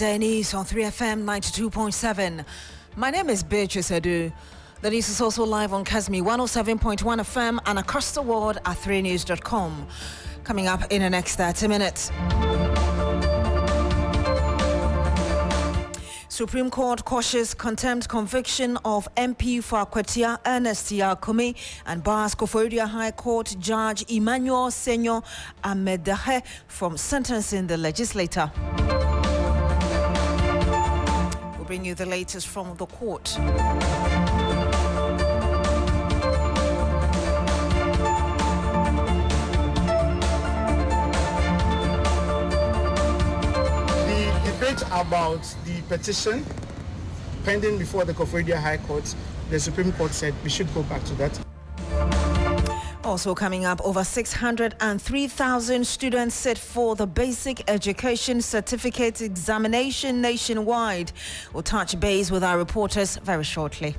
Midday News on 3FM 92.7. My name is Beatrice Adu. The news is also live on Kasmi 107.1 FM and across the world at 3news.com. Coming up in the next 30 minutes. Supreme Court quashes contempt conviction of MP for Akwatia Ernest Yakumi and bars Koforidua High Court Judge Emmanuel Senyo Amedahe from sentencing the legislator. We'll bring you the latest from the court. About the petition pending before the Koforidua High Court, the Supreme Court said we should go back to that. Also coming up, over 603,000 students sit for the Basic Education Certificate examination nationwide. We'll touch base with our reporters very shortly.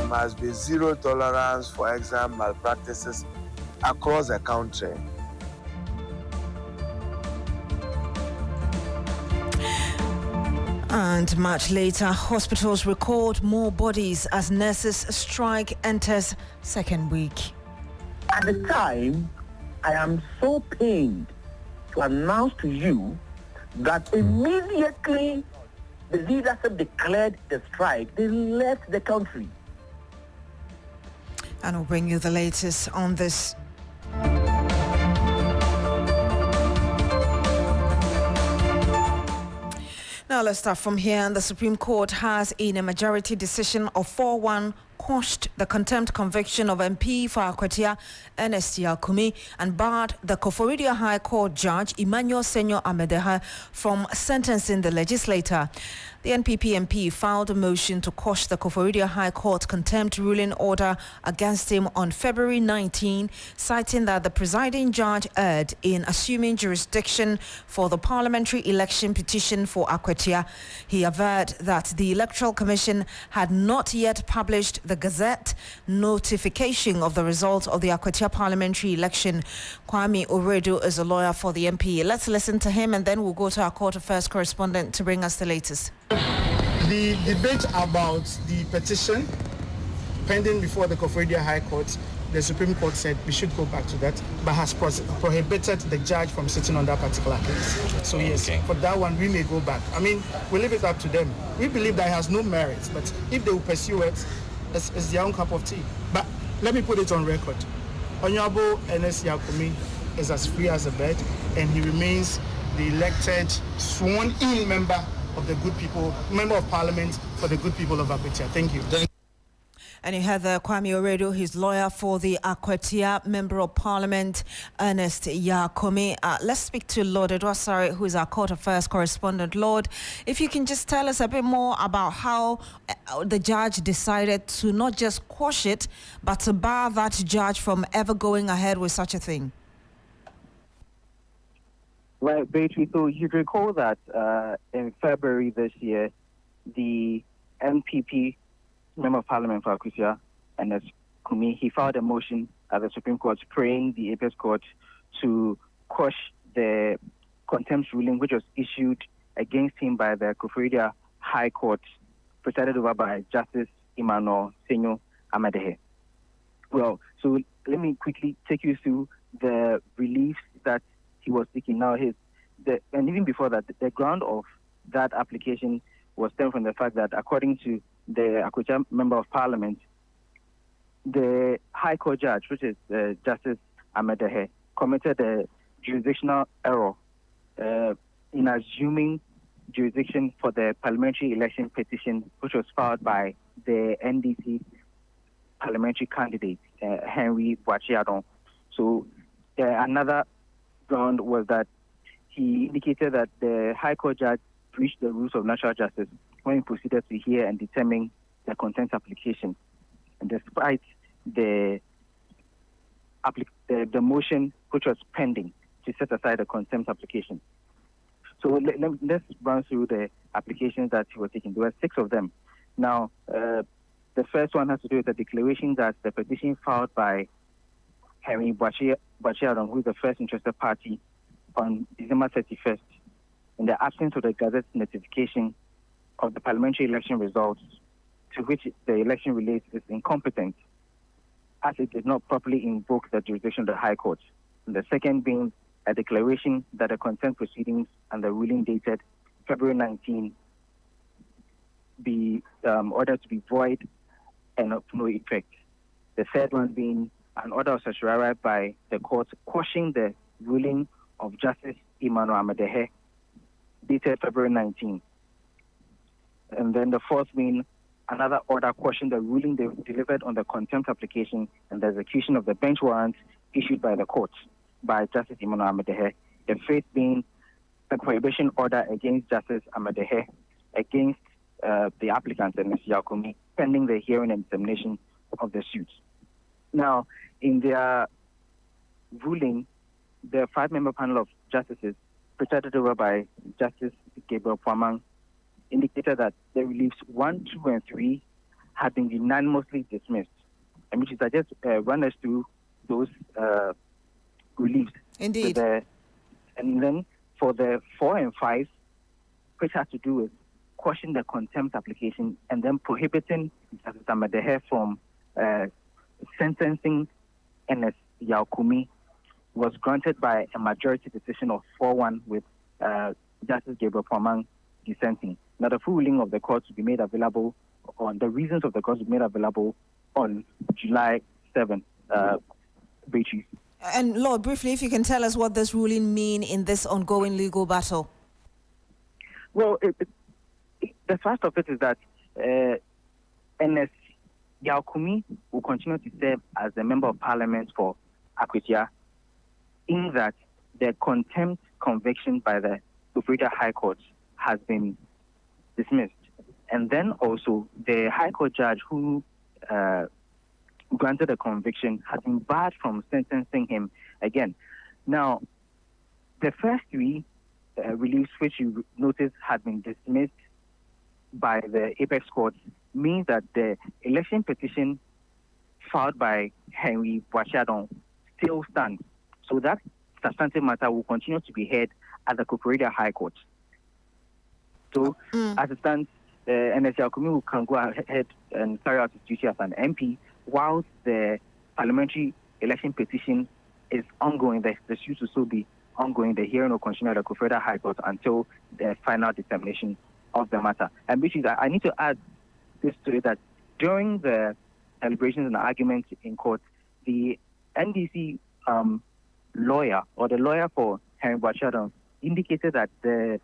Must be zero tolerance for exam malpractices across the country. And much later, hospitals record more bodies as nurses strike enters second week. At the time, I am so pained to announce to you that immediately the leadership declared the strike, they left the country. And we'll bring you the latest on this. Now let's start from here. And the Supreme Court has, in a majority decision of 4-1, quashed the contempt conviction of MP for Akwatia Ernest Yakumi and barred the Koforidua High Court Judge Emmanuel Senyo Amedahe from sentencing the legislator. The NPP MP filed a motion to quash the Koforidua High Court contempt ruling order against him on February 19, citing that the presiding judge erred in assuming jurisdiction for the parliamentary election petition for Akwatia. He averred that the Electoral Commission had not yet published the Gazette notification of the results of the Akwatia parliamentary election. Kwame Oredo is a lawyer for the MP. Let's listen to him and then we'll go to our court affairs correspondent to bring us the latest. The debate about the petition pending before the Koforidua High Court, the Supreme Court said we should go back to that, but has prohibited the judge from sitting on that particular case. So yes, for that one, we may go back. I mean, we leave it up to them. We believe that it has no merit, but if they will pursue it, it's their own cup of tea. But let me put it on record. Honorable Ernest Yakumi is as free as a bird, and he remains the elected, sworn-in member of the good people, member of parliament for the good people of Akwatia. Thank you. And you heard Kwame Oredo, his lawyer for the Akwatia member of parliament, Ernest Yakumi. Let's speak to Lord Edwasari, who is our court affairs correspondent. Lord, if you can just tell us a bit more about how the judge decided to not just quash it, but to bar that judge from ever going ahead with such a thing. Right, Beatrice, so you'd recall that in February this year, the MPP Member of Parliament for Akwatia, Ernest Kumi, he filed a motion at the Supreme Court praying the Apex Court to quash the contempt ruling which was issued against him by the Koforidua High Court, presided over by Justice Emmanuel Senyo Amedahe. Well, so let me quickly take you through the reliefs that he was seeking. Now, and even before that, the ground of that application was stemmed from the fact that, according to the Akwatia Member of Parliament, the High Court judge, which is Justice Amedahe, committed a jurisdictional error in assuming jurisdiction for the parliamentary election petition, which was filed by the NDC parliamentary candidate, Henry Boakye-Adong. So another ground was that he indicated that the High Court judge breached the rules of natural justice when he proceeded to hear and determine the contempt application. And despite the motion which was pending to set aside the contempt application. So let's run through the applications that he was taking. There were 6 of them. Now, the first one has to do with the declaration that the petition filed by Henry Boachiadon, who is the first interested party, on December 31st, in the absence of the Gazette notification of the parliamentary election results to which the election relates, is incompetent, as it did not properly invoke the jurisdiction of the High Court. And the second being a declaration that the contempt proceedings and the ruling dated February 19 be ordered to be void and of no effect. The third one being an order of certiorari by the court quashing the ruling of Justice Emmanuel Amadehe dated February 19. And then the fourth being another order quashing the ruling they delivered on the contempt application and the execution of the bench warrants issued by the court by Justice Emmanuel Amadehe. The fifth being a prohibition order against Justice Amadehe against the applicant, Ms. Yakumi, pending the hearing and examination of the suit. Now, in their ruling, the 5-member panel of justices, presided over by Justice Gabriel Pwamang, indicated that the reliefs 1, 2, and 3 had been unanimously dismissed, and which is I just run us through those reliefs. Indeed. And then for the 4 and 5, which has to do with quashing the contempt application and then prohibiting Justice Amadehe from sentencing Ns. Yakumi, was granted by a majority decision of 4-1 with Justice Gabriel Pwamang dissenting. Now, the full ruling of the court will be made available on the reasons of the court will be made available on July 7th. Beatrice. And Lord, briefly, if you can tell us what this ruling mean in this ongoing legal battle. Well, the first of it is that Ns. Yakumi will continue to serve as a member of parliament for Akwatia, in that the contempt conviction by the Superior High Court has been dismissed. And then also the High Court judge who granted the conviction has been barred from sentencing him again. Now, the first 3 reliefs, which you notice had been dismissed by the Apex Court, means that the election petition filed by Henry Boachiadon still stands. So that substantive matter will continue to be heard at the Superior High Court. So, as it stands, Ns. Yakumi can go ahead and carry out his duty as an MP, whilst the parliamentary election petition is ongoing. The suit will still be ongoing. The hearing will continue at the Superior High Court until the final determination of the matter. And which is, I need to add this to it, that during the deliberations and arguments in court, the NDC lawyer, or the lawyer for Henry Boachiadon, indicated that the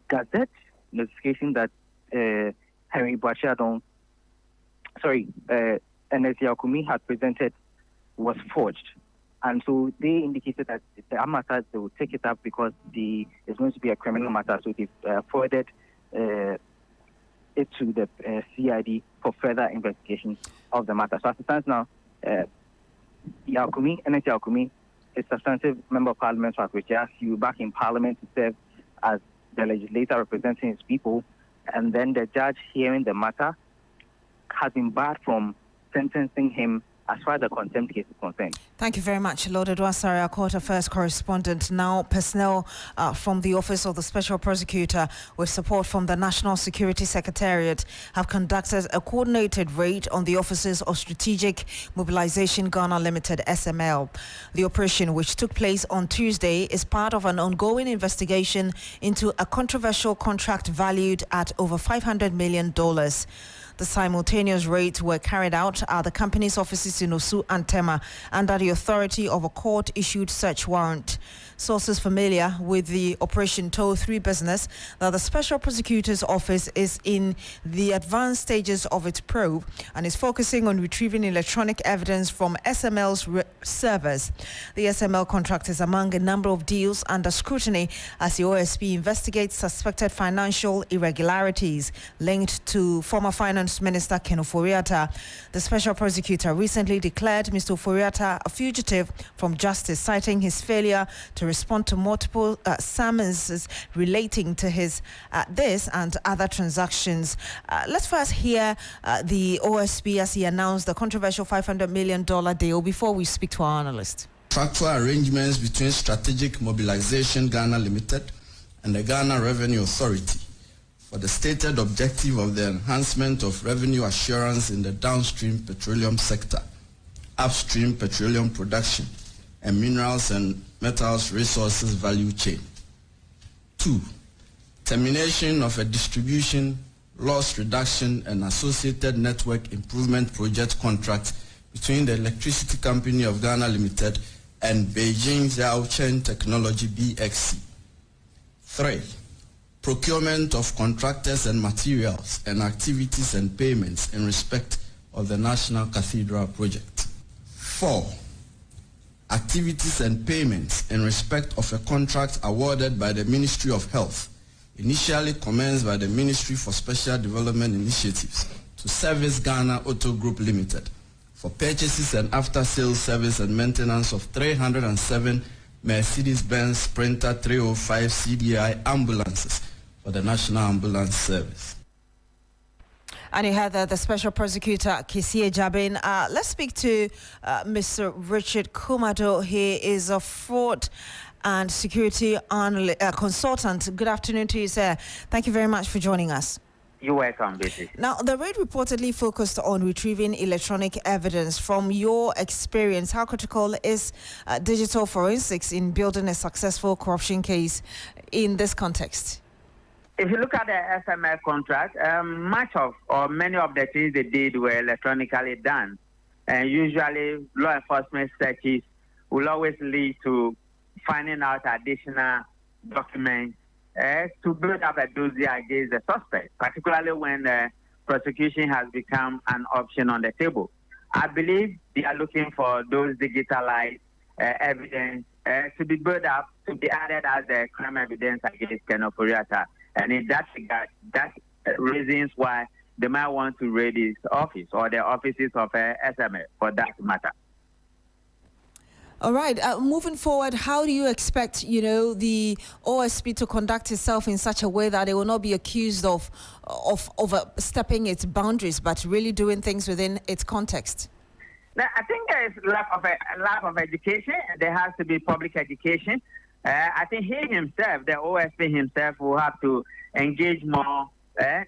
Gazette notification that Henry Boachiadon, Ns. Yakumi had presented was forged. And so they indicated that the matter, they will take it up because it's going to be a criminal matter. So they forwarded it to the CID for further investigation of the matter. So as it stands now, Ns. Yakumi is a substantive member of parliament for Akwatia. He will back in parliament to serve as the legislator representing his people. And then the judge hearing the matter has been barred from sentencing him as far as the contempt case is concerned. Thank you very much, Lord Edwasari, our Court Affairs correspondent. Now, personnel from the Office of the Special Prosecutor, with support from the National Security Secretariat, have conducted a coordinated raid on the offices of Strategic Mobilization Ghana Limited, SML. The operation, which took place on Tuesday, is part of an ongoing investigation into a controversial contract valued at over $500 million. The simultaneous raids were carried out at the company's offices in Osu and Tema under the authority of a court-issued search warrant. Sources familiar with the operation told 3 Business that the Special Prosecutor's Office is in the advanced stages of its probe and is focusing on retrieving electronic evidence from SML's servers. The SML contract is among a number of deals under scrutiny as the OSP investigates suspected financial irregularities linked to former finance Finance Minister Ken Ofori-Atta. The special prosecutor recently declared Mr. Ofori-Atta a fugitive from justice, citing his failure to respond to multiple summonses relating to his this and other transactions. Let's first hear the OSP as he announced the controversial $500 million deal before we speak to our analyst. Contractual arrangements between Strategic Mobilization Ghana Limited and the Ghana Revenue Authority for the stated objective of the enhancement of revenue assurance in the downstream petroleum sector, upstream petroleum production, and minerals and metals resources value chain. 2. Termination of a distribution, loss reduction, and associated network improvement project contract between the Electricity Company of Ghana Limited and Beijing Zhaochen Technology BXC. 3. Procurement of contractors and materials and activities and payments in respect of the National Cathedral project. 4. Activities and payments in respect of a contract awarded by the Ministry of Health, initially commenced by the Ministry for Special Development Initiatives to Service Ghana Auto Group Limited for purchases and after-sales service and maintenance of 307 Mercedes-Benz Sprinter 305 CDI ambulances for the National Ambulance Service. And you had the special prosecutor, Kisie Jabin. Let's speak to Mr. Richard Kumado. He is a fraud and security consultant. Good afternoon to you, sir. Thank you very much for joining us. You're welcome, Beatrice. Now, the raid reportedly focused on retrieving electronic evidence. From your experience, how critical is digital forensics in building a successful corruption case in this context? If you look at the SMS contract, much of or many of the things they did were electronically done. And usually law enforcement searches will always lead to finding out additional documents to build up a dossier against the suspect, particularly when prosecution has become an option on the table. I believe they are looking for those digitalized evidence to be built up, to be added as the crime evidence against Ken Ofori-Atta. And in that regard, that's reasons why they might want to raid his office or the offices of SMA for that matter. All right. Moving forward, how do you expect, the OSP to conduct itself in such a way that it will not be accused of overstepping its boundaries, but really doing things within its context? Now, I think there is lack of education. There has to be public education. I think he himself, the OSP himself, will have to engage more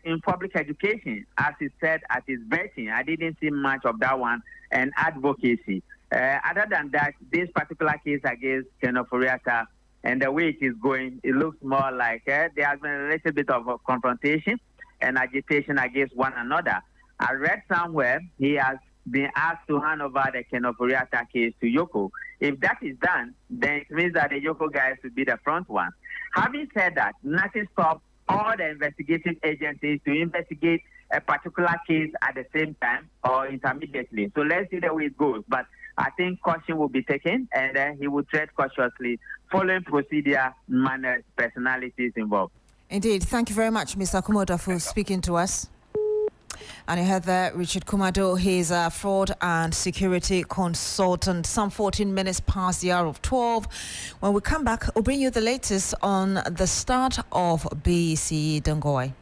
in public education, as he said at his vetting. I didn't see much of that one, and advocacy. Other than that, this particular case against Ken Ofori-Atta and the way it is going, it looks more like there has been a little bit of a confrontation and agitation against one another. I read somewhere he has been asked to hand over the Ken Ofori-Atta case to Yoko. If that is done, then it means that the Yoko guys will be the front one. Having said that, nothing stops all the investigative agencies to investigate a particular case at the same time or intermediately. So let's see the way it goes. But I think caution will be taken, and he will tread cautiously, following procedure, manners, personalities involved. Indeed. Thank you very much, Mr. Kumado, for speaking to us. And you heard there, Richard Kumado. He's a fraud and security consultant. Some 14 minutes past the hour of 12. When we come back, we'll bring you the latest on the start of BC Dongoi.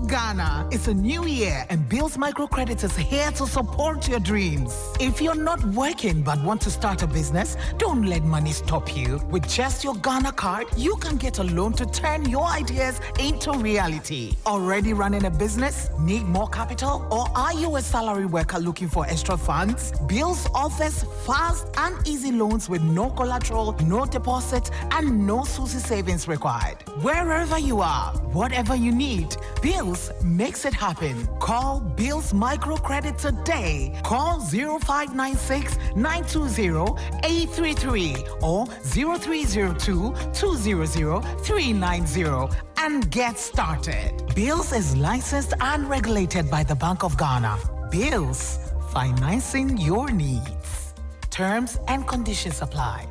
Ghana. It's a new year and Bills Microcredit is here to support your dreams. If you're not working but want to start a business, don't let money stop you. With just your Ghana card, you can get a loan to turn your ideas into reality. Already running a business? Need more capital? Or are you a salary worker looking for extra funds? Bills offers fast and easy loans with no collateral, no deposit, and no SUSI savings required. Wherever you are, whatever you need, Bills makes it happen. Call Bills Microcredit today. Call 0596 920 833 or 0302 200 390 and get started. Bills is licensed and regulated by the Bank of Ghana. Bills, financing your needs. Terms and conditions apply.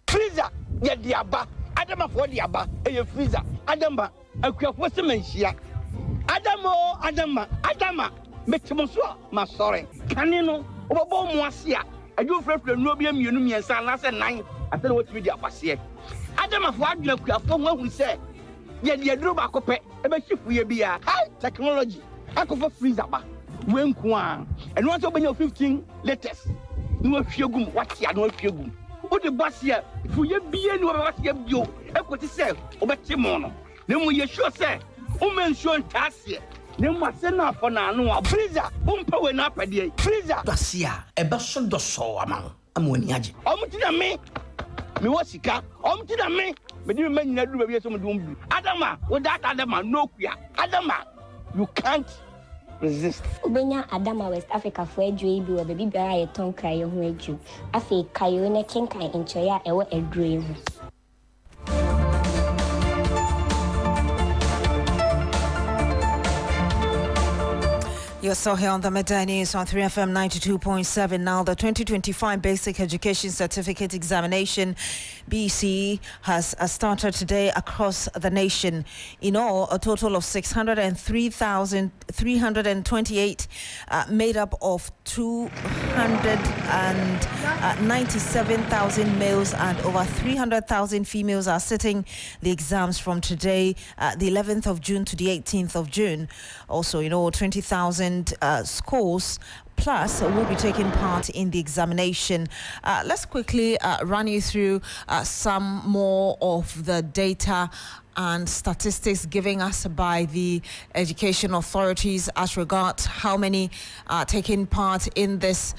Freezer, yeah, diaba. Adama for diaba, a freezer. Adamba. akuafo se manhia adama metimoso ma sorry kane no obobo mu ase a adwo frefre no bi amienu miensa na se nan atene wotimi di akwase adama fo adwena akuafo ho ahu se ye duro ba kope e be chifu ye bia high technology akofo freezer ba wenku a eno so benya 15 latest ni wa hwiegum watia no hwiegum o de basia fu ye bia ni wa basia bio ekoti se obetimo no na mu ye sure se o mention tasie ne mu ase na afọ na anu a freezer umpa we na apade freezer basia ebe so do so aman amoni age omuti na me wo sika omuti na me di me nyina duru ba bi so mo dum adama wo that adama no kua adama you can't resist ubenya adama West Africa for adwo bi wo be biara ye ton kai ho adwo afi kayo na kenkan enchoya ewo adro ho. You're still here on the Midday News on 3FM 92.7. Now, the 2025 Basic Education Certificate Examination, BCE, has started today across the nation. In all, a total of 603,328 made up of 297,000 males and over 300,000 females are sitting the exams from today, the 11th of June to the 18th of June. Also, 20,000 schools plus will be taking part in the examination. Let's quickly run you through some more of the data and statistics given us by the education authorities as regards how many are taking part in this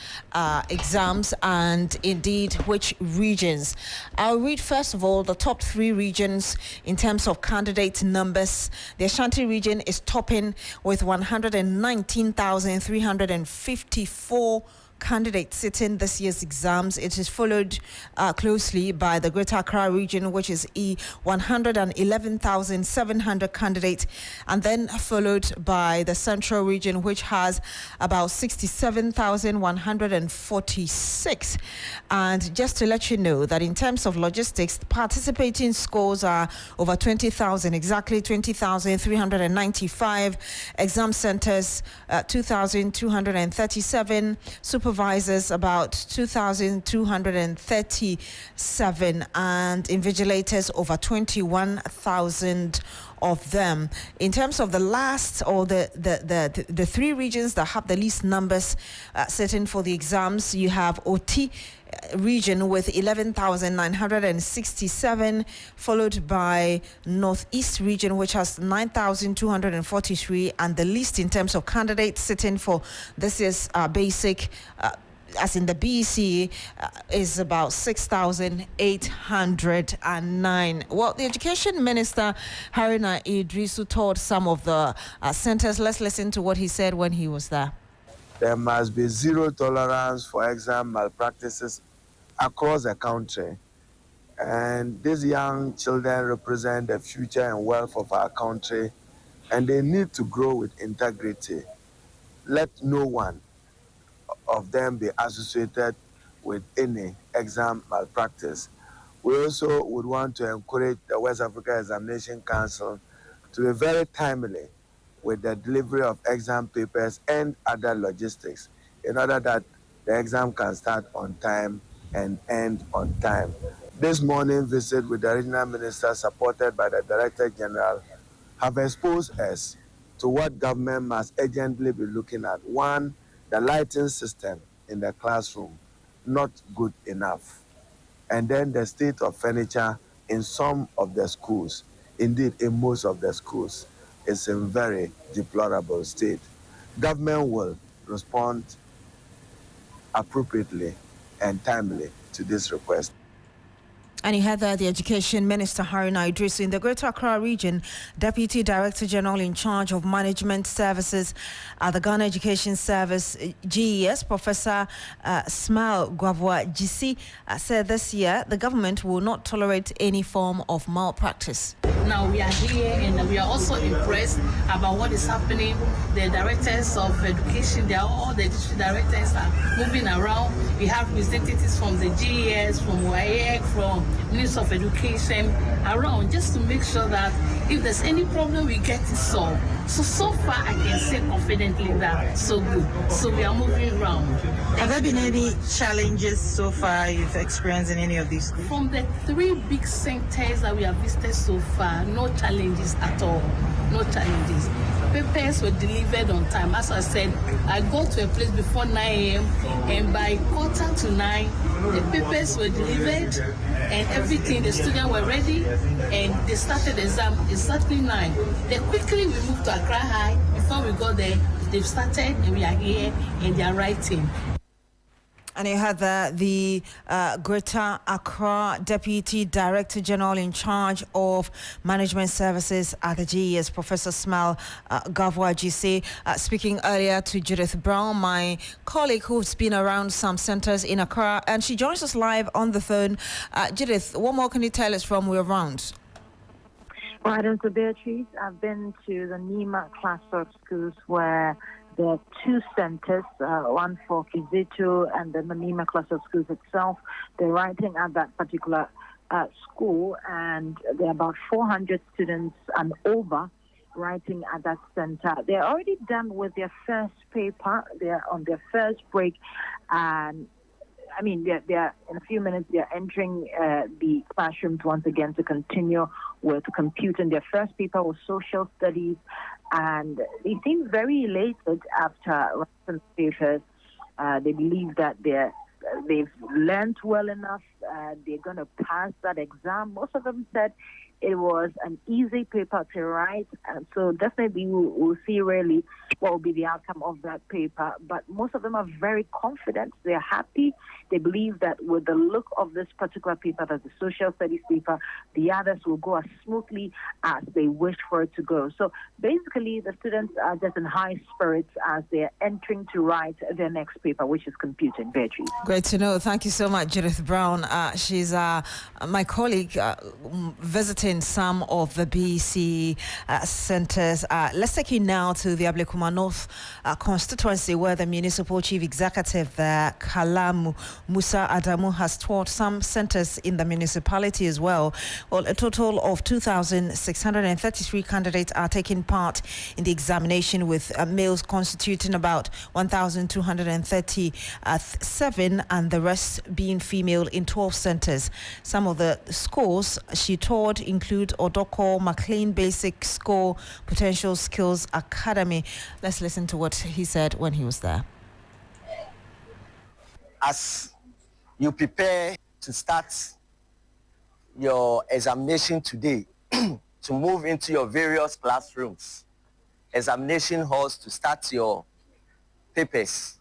exams and indeed which regions. I'll read first of all the top 3 regions in terms of candidate numbers. The Ashanti region is topping with 119,354 candidates sitting this year's exams. It is followed closely by the Greater Accra region, which is 111,700 candidates, and then followed by the Central region, which has about 67,146. And just to let you know that in terms of logistics, participating schools are over 20,000, exactly 20,395. Exam centers, 2,237. Supervisors about 2,237, and invigilators over 21,000 of them. In terms of the last or the 3 regions that have the least numbers sitting for the exams, you have OT region with 11,967, followed by Northeast region, which has 9,243, and the least in terms of candidates sitting for this year's basic as in the BEC is about 6,809. Well, the Education Minister Haruna Idrisu told some of the centers. Let's listen to what he said when he was there. There must be zero tolerance for exam malpractices across the country. And these young children represent the future and wealth of our country, and they need to grow with integrity. Let no one of them be associated with any exam malpractice. We also would want to encourage the West Africa Examination Council to be very timely with the delivery of exam papers and other logistics in order that the exam can start on time and end on time. This morning visit with the regional minister supported by the Director General have exposed us to what government must urgently be looking at. One, the lighting system in the classroom, not good enough. And then the state of furniture in some of the schools, indeed in most of the schools, is in very deplorable state. Government will respond appropriately and timely to this request. And you heard that the Education Minister Haruna Idrisu. In the Greater Accra region, Deputy Director General in charge of Management Services at the Ghana Education Service, GES, Professor Smile Gwavwa GC, said this year the government will not tolerate any form of malpractice. Now we are here and we are also impressed about what is happening. The directors of education, all the district directors are moving around. We have representatives from the GES, from WAEC, from Ministry of Education around just to make sure that If there's any problem, we get it solved. So far, I can say confidently that so good. So we are moving around. Have there been any challenges so far you've experienced in any of these schools? From the 3 big centers that we have visited so far, no challenges at all. No challenges. Papers were delivered on time. As I said, I got to a place before 9 a.m. and by 8:45, the papers were delivered and everything. The students were ready and they started the exam exactly 9. Then quickly we moved to Accra High. Before we got there, they've started and we are here and they are writing. And you had the Greater Accra Deputy Director General in charge of Management Services at the GES, Professor Smile Gavwa-Jise, speaking earlier to Judith Brown, my colleague who's been around some centers in Accra, and she joins us live on the phone. Judith, what more can you tell us from your rounds? Right, and so Beatrice, I've been to the Nima cluster of schools where there are 2 centers, one for Kizito and the Nima cluster of schools itself. They're writing at that particular school, and there are about 400 students and over writing at that center. They're already done with their first paper. They're on their first break, and I mean, they're in a few minutes, they're entering the classrooms once again to continue with computing. Their first paper was social studies, and they seem very elated after writing the papers. They believe that they've learned well enough. They're going to pass that exam. Most of them said it was an easy paper to write, and so definitely we'll see really what will be the outcome of that paper. But most of them are very confident. They're happy. They believe that with the look of this particular paper, that's the social studies paper, the others will go as smoothly as they wish for it to go. So basically, the students are just in high spirits as they're entering to write their next paper, which is computing. Beatrice. Great to know. Thank you so much, Judith Brown. She's my colleague visiting some of the BC centers. Let's take you now to the Ablekuma North constituency, where the municipal chief executive Kalamu Musa Adamu has taught some centers in the municipality as well. Well, a total of 2,633 candidates are taking part in the examination, with males constituting about 1,237 and the rest being female in 12 centers. Some of the schools she taught include Odoko, McLean Basic School, Potential Skills Academy. Let's listen to what he said when he was there. As you prepare to start your examination today, to move into your various classrooms, examination halls to start your papers,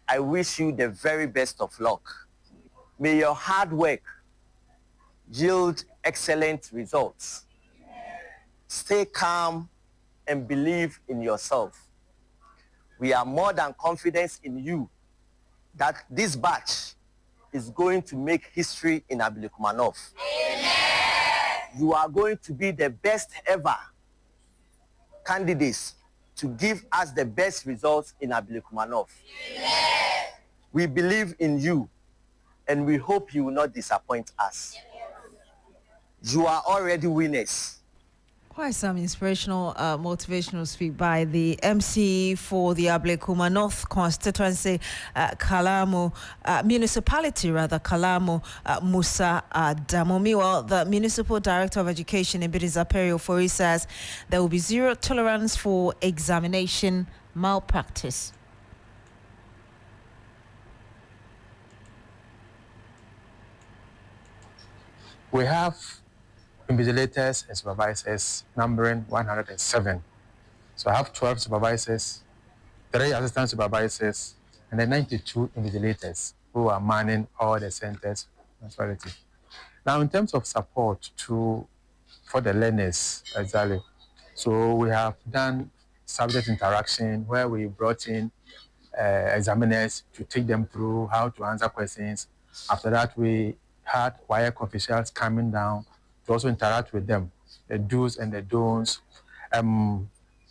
I wish you the very best of luck. May your hard work yield excellent results. Stay calm and believe in yourself. We are more than confident in you that this batch is going to make history in Ablekuma North. You are going to be the best ever candidates to give us the best results in Ablekuma North. We believe in you, and we hope you will not disappoint us. You are already winners. Quite some inspirational, motivational speak by the MC for the Ablekuma North constituency, Kalamu, municipality rather, Kalamu Musa Adamu. Meanwhile, the Municipal Director of Education in Beatrice Adu says there will be zero tolerance for examination malpractice. We have invigilators and supervisors numbering 107. So I have 12 supervisors, 3 assistant supervisors, and then 92 invigilators who are manning all the centers. Now, in terms of support for the learners, exactly. So we have done subject interaction where we brought in examiners to take them through how to answer questions. After that, we had WIAC officials coming down to also interact with them, the do's and the don'ts.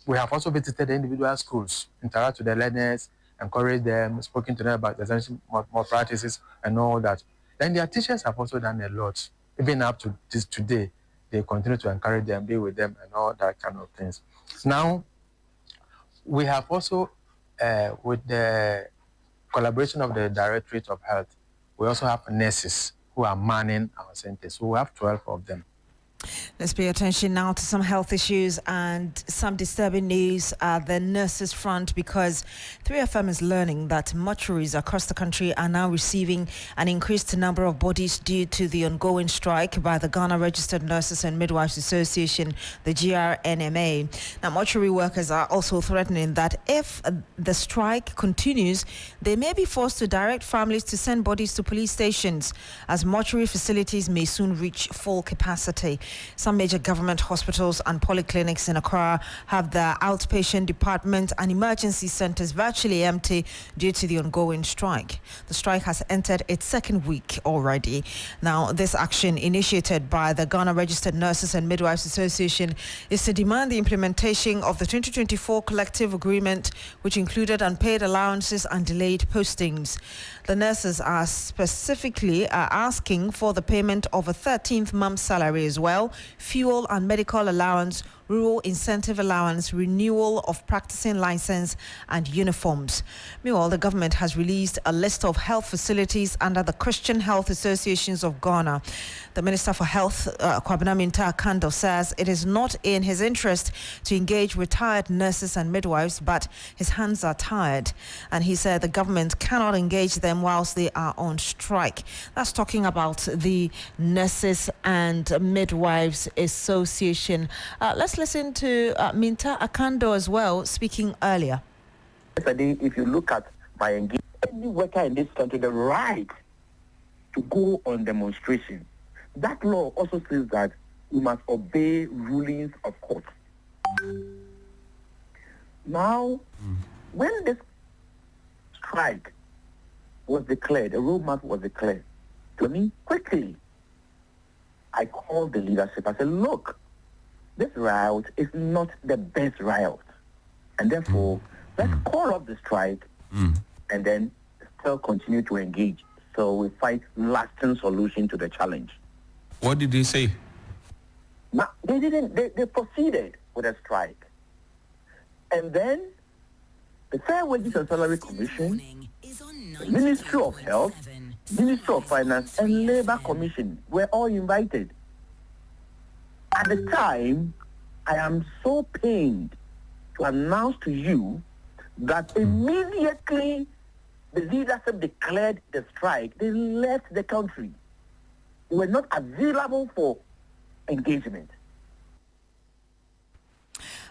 We have also visited the individual schools, interact with the learners, encourage them, spoken to them about the more practices and all that. Then their teachers have also done a lot. Even up to today, they continue to encourage them, be with them, and all that kind of things. Now, we have also, with the collaboration of the Directorate of Health, we also have nurses who are manning our centers. So we have 12 of them. Let's pay attention now to some health issues and some disturbing news at the nurses front, because 3FM is learning that mortuaries across the country are now receiving an increased number of bodies due to the ongoing strike by the Ghana Registered Nurses and Midwives Association, the GRNMA. Now, mortuary workers are also threatening that if the strike continues, they may be forced to direct families to send bodies to police stations, as mortuary facilities may soon reach full capacity. Some major government hospitals and polyclinics in Accra have their outpatient department and emergency centers virtually empty due to the ongoing strike. The strike has entered its second week already. Now, this action, initiated by the Ghana Registered Nurses and Midwives Association, is to demand the implementation of the 2024 collective agreement, which included unpaid allowances and delayed postings. The nurses are specifically asking for the payment of a 13th month's salary as well, fuel and medical allowance, rural incentive allowance, renewal of practicing license and uniforms. Meanwhile, the government has released a list of health facilities under the Christian Health Associations of Ghana. The Minister for Health, Kwabena Minta Akando, says it is not in his interest to engage retired nurses and midwives, but his hands are tied. And he said the government cannot engage them whilst they are on strike. That's talking about the Nurses and Midwives Association. Let's listen to Minta Akando as well, speaking earlier. Yesterday, if you look at my engagement, any worker in this country, the right to go on demonstration. That law also says that we must obey rulings of court. Now, when this strike was declared, a roadmap was declared, to me, quickly, I called the leadership. I said, look, this route is not the best route. And therefore, let's call off the strike and then still continue to engage. So we find lasting solution to the challenge. What did they say? Now, they proceeded with a strike. And then the Fair Wages and Salary Commission, the Ministry of Health, Ministry of Finance, and Labour Commission were all invited. At the time, I am so pained to announce to you that immediately the leadership declared the strike, they left the country. They were not available for engagement.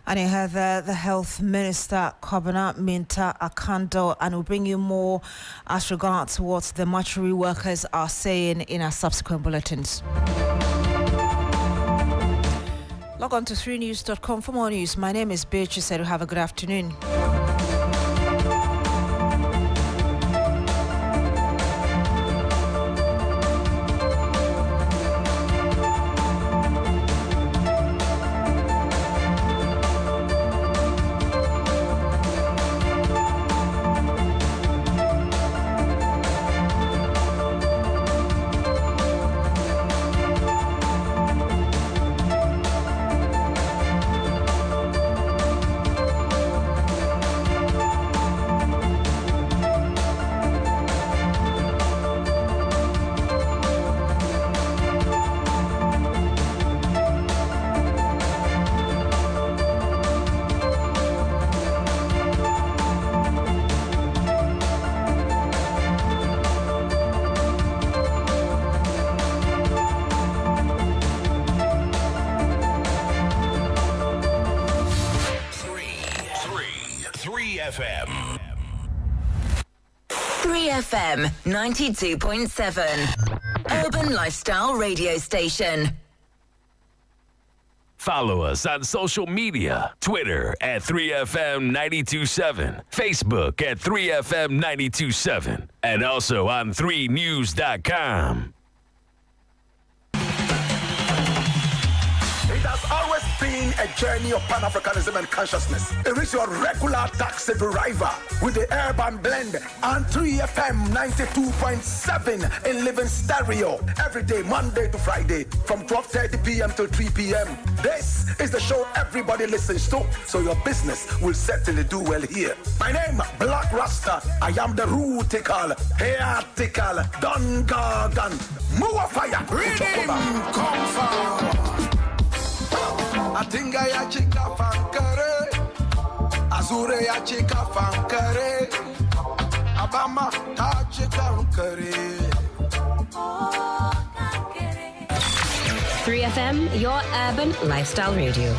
And you have the Health Minister, Kwabena Minta Akando, and we'll bring you more as regards what the mortuary workers are saying in our subsequent bulletins. Log on to 3news.com for more news. My name is Beatrice Adu. Have a good afternoon. FM. 3FM 92.7. Urban Lifestyle Radio Station. Follow us on social media. Twitter at 3FM 92.7. Facebook at 3FM 92.7. And also on 3news.com. It has always been begin a journey of Pan-Africanism and consciousness. It is your regular taxi driver with the urban blend and 3FM 92.7 in living stereo every day, Monday to Friday from 12:30 p.m. till 3 p.m. This is the show everybody listens to, so your business will certainly do well here. My name, Black Rasta. I am the rootical, hairtical, Don Gargan, Mua Fire, Rhythm, come forward. I think I chika fankare, Azure ya chika fankare, Abama ta chika fankare. 3FM, your urban lifestyle radio.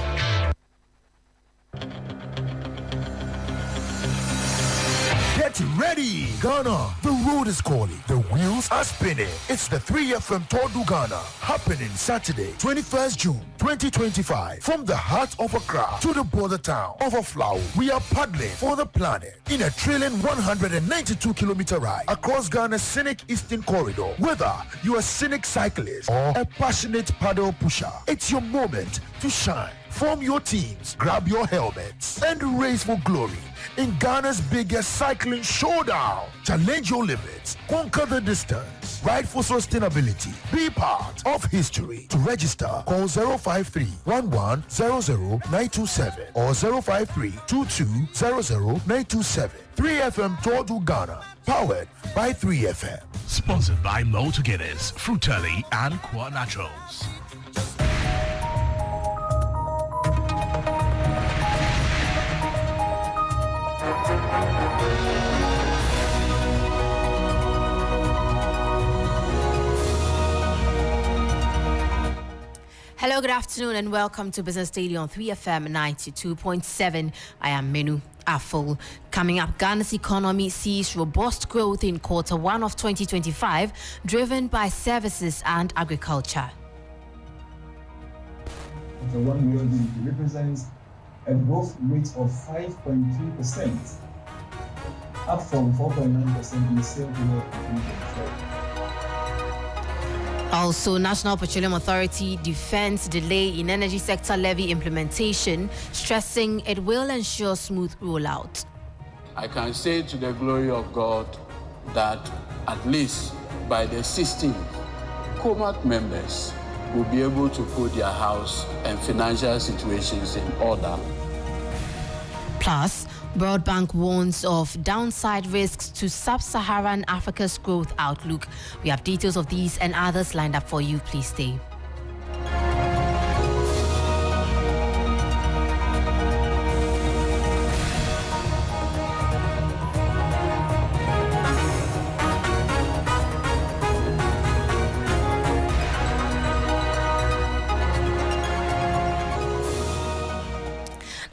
Get ready, Ghana. The road is calling. The wheels are spinning. It's the 3FM Tour du Ghana, happening Saturday, 21st June, 2025. From the heart of Accra to the border town of Aflao, we are paddling for the planet in a thrilling 192-kilometer ride across Ghana's scenic Eastern Corridor. Whether you're a scenic cyclist or a passionate paddle pusher, it's your moment to shine. Form your teams, grab your helmets, and race for glory in Ghana's biggest cycling showdown. Challenge your limits, conquer the distance, ride for sustainability, be part of history. To register, call 053-1100-927 or 053-2200-927. 3FM Tour du Ghana, powered by 3FM. Sponsored by Malta Guinness, Fruteli, and Qua Naturals. Hello, good afternoon, and welcome to Business Daily on 3FM 92.7. I am Menu Afol. Coming up, Ghana's economy sees robust growth in Q1 of 2025, driven by services and agriculture. The 1 real GDP represents a growth rate of 5.3%, up from 4.9% in the same period of 2024. Also, National Petroleum Authority defends delay in energy sector levy implementation, stressing it will ensure smooth rollout. I can say to the glory of God that at least by the 16th, COMAC members will be able to put their house and financial situations in order. Plus, World Bank warns of downside risks to sub-Saharan Africa's growth outlook. We have details of these and others lined up for you. Please stay.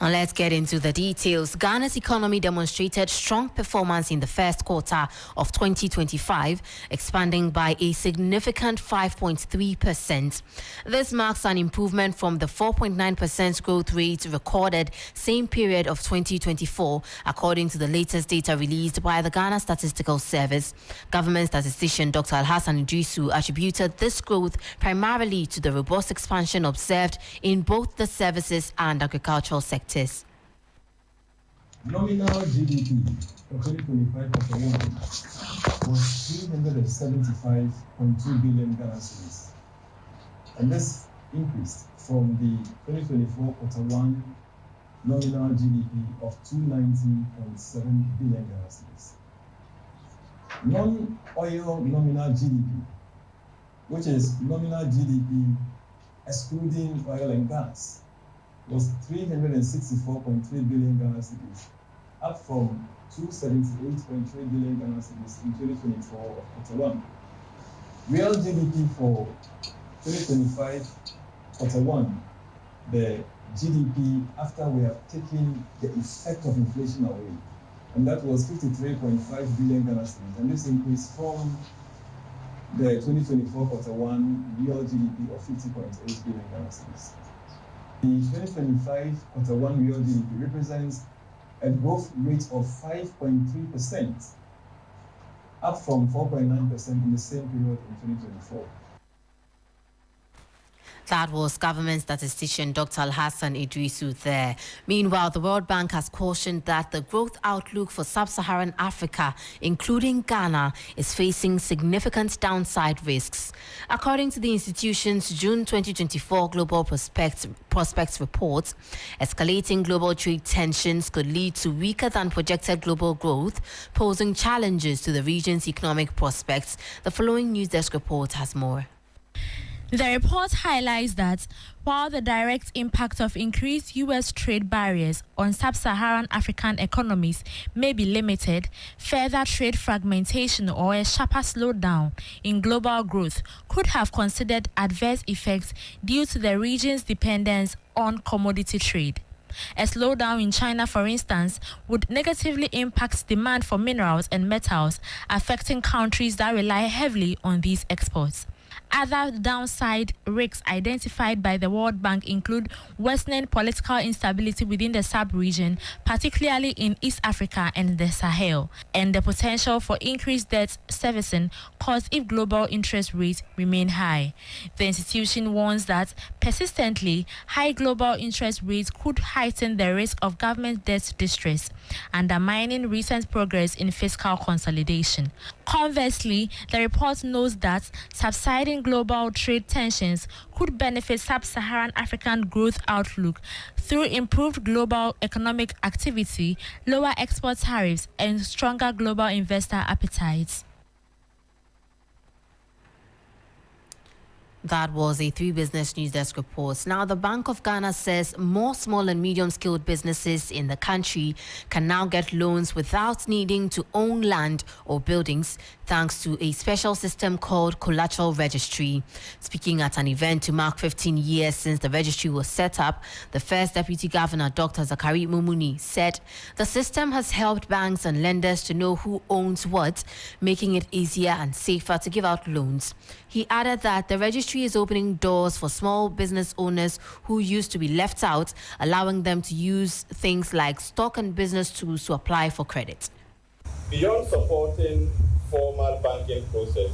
Now let's get into the details. Ghana's economy demonstrated strong performance in the first quarter of 2025, expanding by a significant 5.3%. This marks an improvement from the 4.9% growth rate recorded same period of 2024, according to the latest data released by the Ghana Statistical Service. Government statistician Dr. Alhassan Idrisu attributed this growth primarily to the robust expansion observed in both the services and agricultural sectors. Nominal GDP for 2025-1 was 375.2 billion Ghana cedis, and this increased from the 2024 Q1 nominal GDP of 290.7 billion Ghana cedis. Non-oil nominal GDP, which is nominal GDP excluding oil and gas, was 364.3 billion Ghana cedis, up from 278.3 billion Ghana cedis in 2024 Q1. Real GDP for 2025 Q1, the GDP after we have taken the effect of inflation away, and that was 53.5 billion Ghana cedis, and this increased from the 2024 Q1 real GDP of 50.8 billion Ghana cedis. The 2025 Q1 real GDP represents a growth rate of 5.3%, up from 4.9% in the same period in 2024. That was government statistician Dr. Alhassan Idrisu there. Meanwhile, the World Bank has cautioned that the growth outlook for sub-Saharan Africa, including Ghana, is facing significant downside risks. According to the institution's June 2024 Global Prospects report, escalating global trade tensions could lead to weaker than projected global growth, posing challenges to the region's economic prospects. The following news desk report has more. The report highlights that while the direct impact of increased U.S. trade barriers on sub-Saharan African economies may be limited, further trade fragmentation or a sharper slowdown in global growth could have considered adverse effects due to the region's dependence on commodity trade. A slowdown in China, for instance, would negatively impact demand for minerals and metals, affecting countries that rely heavily on these exports. Other downside risks identified by the World Bank include worsening political instability within the sub-region, particularly in East Africa and the Sahel, and the potential for increased debt servicing caused if global interest rates remain high. The institution warns that persistently high global interest rates could heighten the risk of government debt distress, undermining recent progress in fiscal consolidation. Conversely, the report notes that subsiding global trade tensions could benefit sub-Saharan African growth outlook through improved global economic activity, lower export tariffs, and stronger global investor appetites. That was a 3 Business News Desk report. Now, the Bank of Ghana says more small and medium-skilled businesses in the country can now get loans without needing to own land or buildings, thanks to a special system called Collateral Registry. Speaking at an event to mark 15 years since the registry was set up, the first Deputy Governor, Dr. Zakari Mumuni, said the system has helped banks and lenders to know who owns what, making it easier and safer to give out loans. He added that the registry is opening doors for small business owners who used to be left out, allowing them to use things like stock and business tools to apply for credit. Beyond supporting formal banking processes,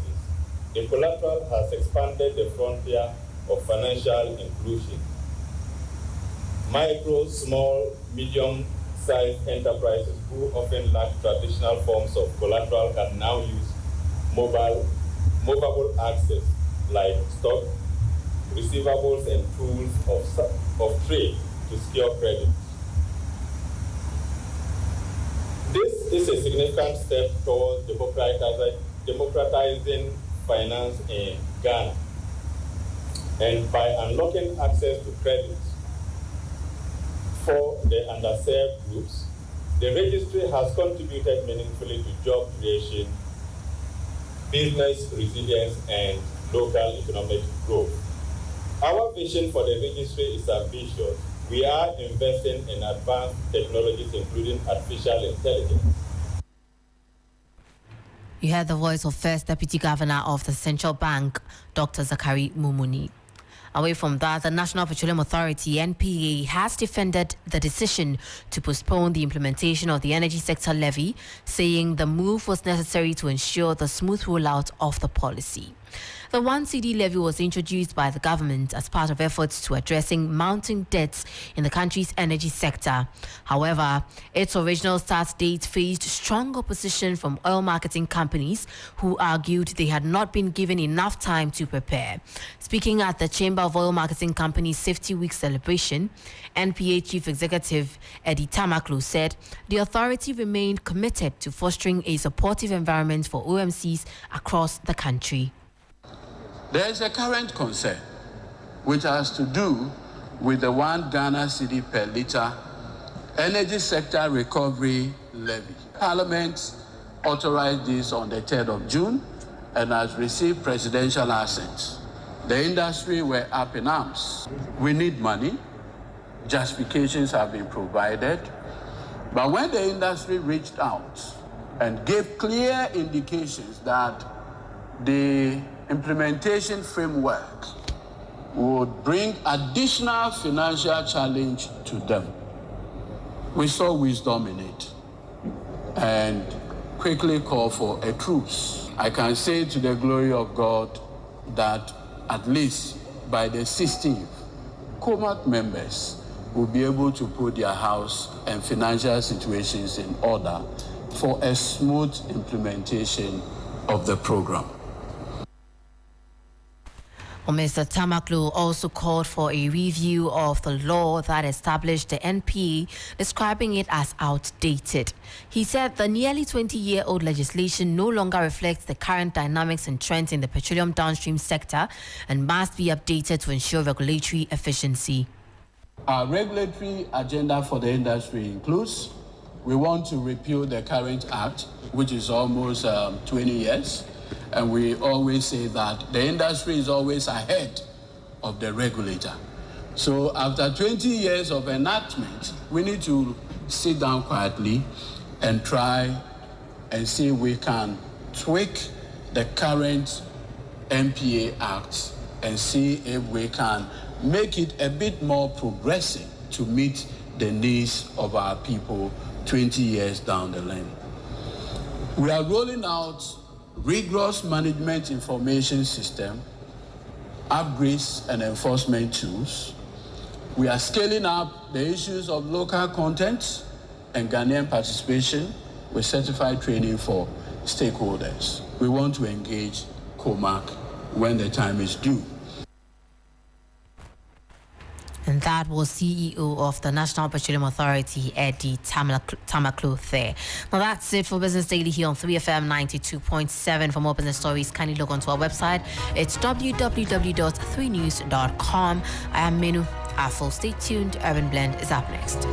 the collateral has expanded the frontier of financial inclusion. Micro, small, medium-sized enterprises who often lack traditional forms of collateral can now use movable access like stock, receivables, and tools of trade to secure credit. This is a significant step towards democratizing finance in Ghana. And by unlocking access to credit for the underserved groups, the registry has contributed meaningfully to job creation, business resilience, and local economic growth. Our vision for the registry is ambitious. We are investing in advanced technologies, including artificial intelligence. You heard the voice of First Deputy Governor of the Central Bank, Dr. Zakari Mumuni. Away from that, the National Petroleum Authority, NPA, has defended the decision to postpone the implementation of the energy sector levy, saying the move was necessary to ensure the smooth rollout of the policy. The 1 cedi levy was introduced by the government as part of efforts to addressing mounting debts in the country's energy sector. However, its original start date faced strong opposition from oil marketing companies who argued they had not been given enough time to prepare. Speaking at the Chamber of Oil Marketing Companies Safety Week celebration, NPA Chief Executive Eddie Tamaklo said the authority remained committed to fostering a supportive environment for OMCs across the country. There is a current concern which has to do with the 1 Ghana cedi per litre energy sector recovery levy. Parliament authorized this on the 3rd of June and has received presidential assent. The industry were up in arms. We need money. Justifications have been provided. But when the industry reached out and gave clear indications that the implementation framework would bring additional financial challenge to them, we saw wisdom in it and quickly called for a truce. I can say to the glory of God that at least by the 16th, COMAC members will be able to put their house and financial situations in order for a smooth implementation of the program. Mr. Tamaklu also called for a review of the law that established the NPA, describing it as outdated. He said the nearly 20-year-old legislation no longer reflects the current dynamics and trends in the petroleum downstream sector and must be updated to ensure regulatory efficiency. Our regulatory agenda for the industry includes: we want to repeal the current act, which is almost 20 years. And we always say that the industry is always ahead of the regulator. So after 20 years of enactment, we need to sit down quietly and try and see if we can tweak the current NPA Act and see if we can make it a bit more progressive to meet the needs of our people 20 years down the line. We are rolling out rigorous management information system, upgrades and enforcement tools. We are scaling up the issues of local content and Ghanaian participation with certified training for stakeholders. We want to engage COMAC when the time is due. And that was CEO of the National Petroleum Authority, Eddie Tamaklu there. Now that's it for Business Daily here on 3FM 92.7. For more business stories, kindly log on to our website. It's www.3news.com. I am Menu Afo. Stay tuned. Urban Blend is up next.